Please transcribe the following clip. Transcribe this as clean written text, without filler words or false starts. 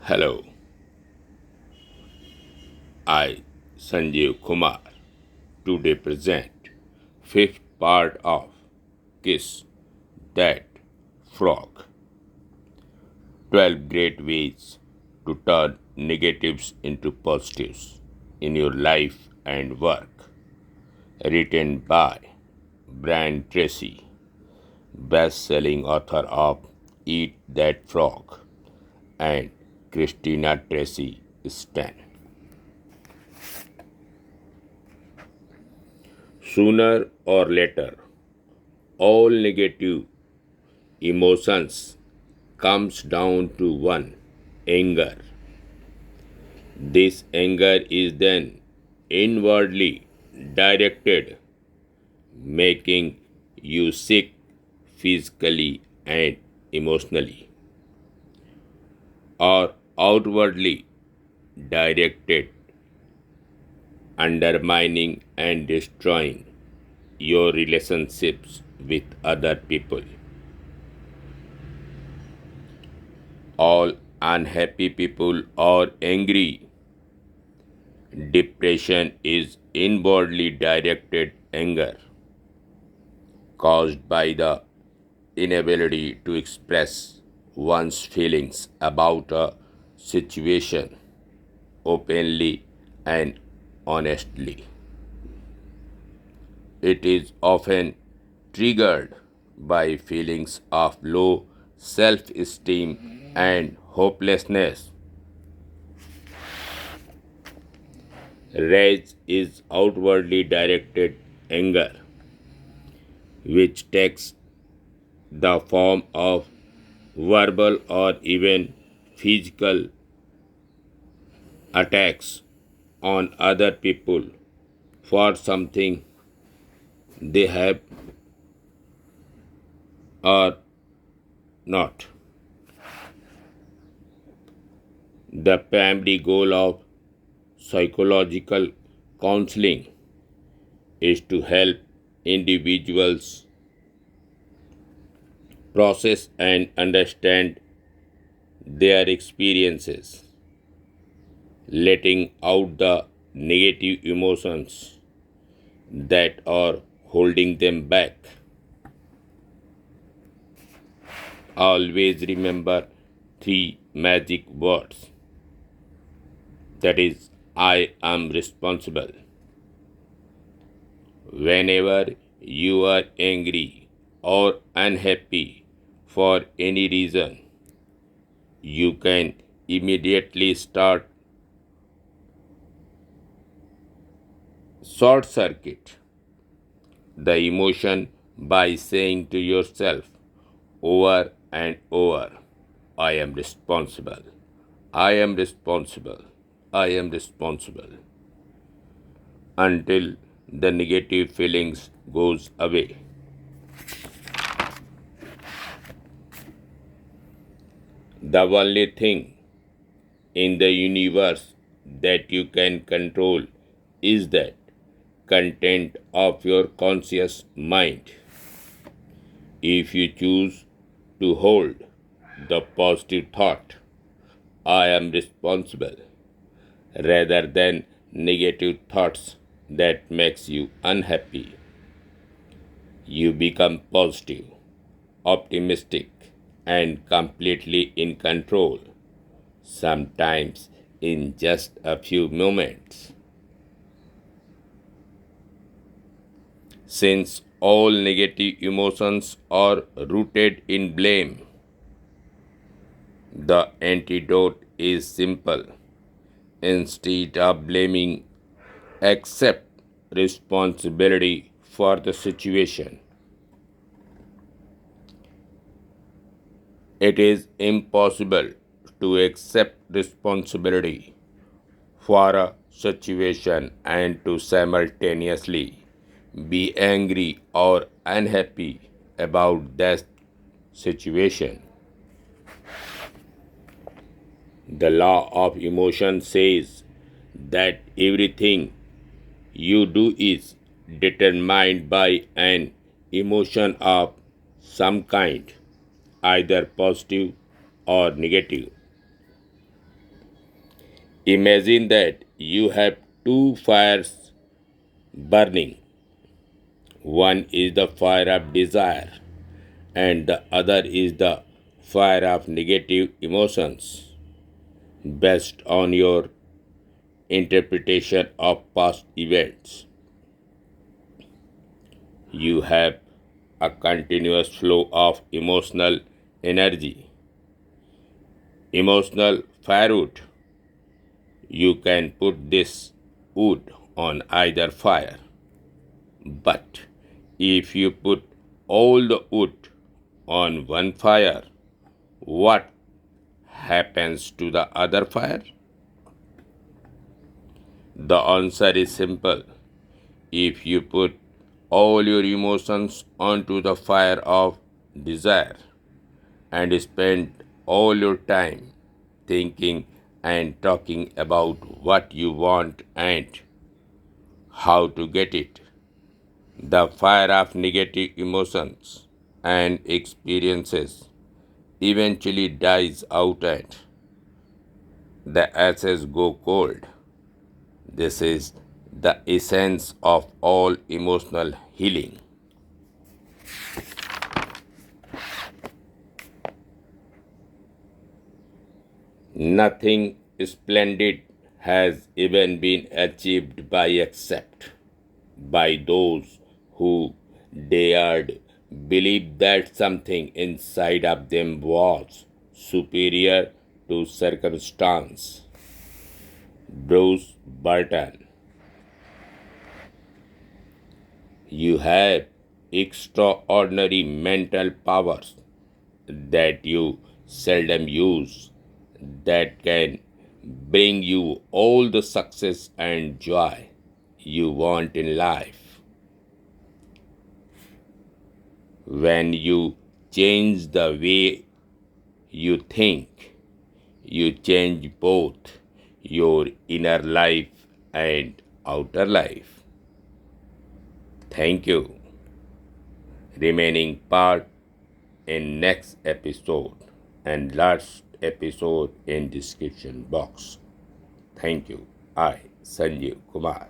Hello, I, Sanjeev Kumar, today present fifth part of Kiss That Frog. 12 great ways to turn negatives into positives in your life and work. Written by Brian Tracy, best-selling author of Eat That Frog, and Christina Tracy Stan. Sooner or later, all negative emotions comes down to one: anger. This anger is then inwardly directed, making you sick physically and emotionally, or outwardly directed, undermining and destroying your relationships with other people. All unhappy people are angry. Depression is inwardly directed anger caused by the inability to express one's feelings about a situation openly and honestly. It is often triggered by feelings of low self esteem and hopelessness. Rage is outwardly directed anger, which takes the form of verbal or even physical attacks on other people for something they have or not. The primary goal of psychological counseling is to help individuals process and understand their experiences, letting out the negative emotions that are holding them back. Always remember three magic words, that is, I am responsible. Whenever you are angry or unhappy for any reason, you can immediately start short circuit the emotion by saying to yourself over and over, I am responsible. I am responsible. I am responsible until the negative feelings goes away. The only thing in the universe that you can control is that content of your conscious mind. If you choose to hold the positive thought, I am responsible, rather than negative thoughts that makes you unhappy, you become positive, optimistic, and completely in control, sometimes in just a few moments. Since all negative emotions are rooted in blame, the antidote is simple. Instead of blaming, accept responsibility for the situation. It is impossible to accept responsibility for a situation and to simultaneously be angry or unhappy about that situation. The law of emotion says that everything you do is determined by an emotion of some kind, either positive or negative. Imagine that you have two fires burning. One is the fire of desire, and the other is the fire of negative emotions. Based on your interpretation of past events, you have a continuous flow of emotional energy, emotional firewood. You can put this wood on either fire, but if you put all the wood on one fire, what happens to the other fire? The answer is simple. If you put all your emotions onto the fire of desire and spend all your time thinking and talking about what you want and how to get it, the fire of negative emotions and experiences eventually dies out and the ashes go cold. This is the essence of all emotional healing. Nothing splendid has even been achieved by except by those who dared believe that something inside of them was superior to circumstance. Bruce Burton. You have extraordinary mental powers that you seldom use that can bring you all the success and joy you want in life. When you change the way you think, you change both your inner life and outer life. Thank you. Remaining part in next episode and last episode in description box. Thank you. I, Sanjeev Kumar.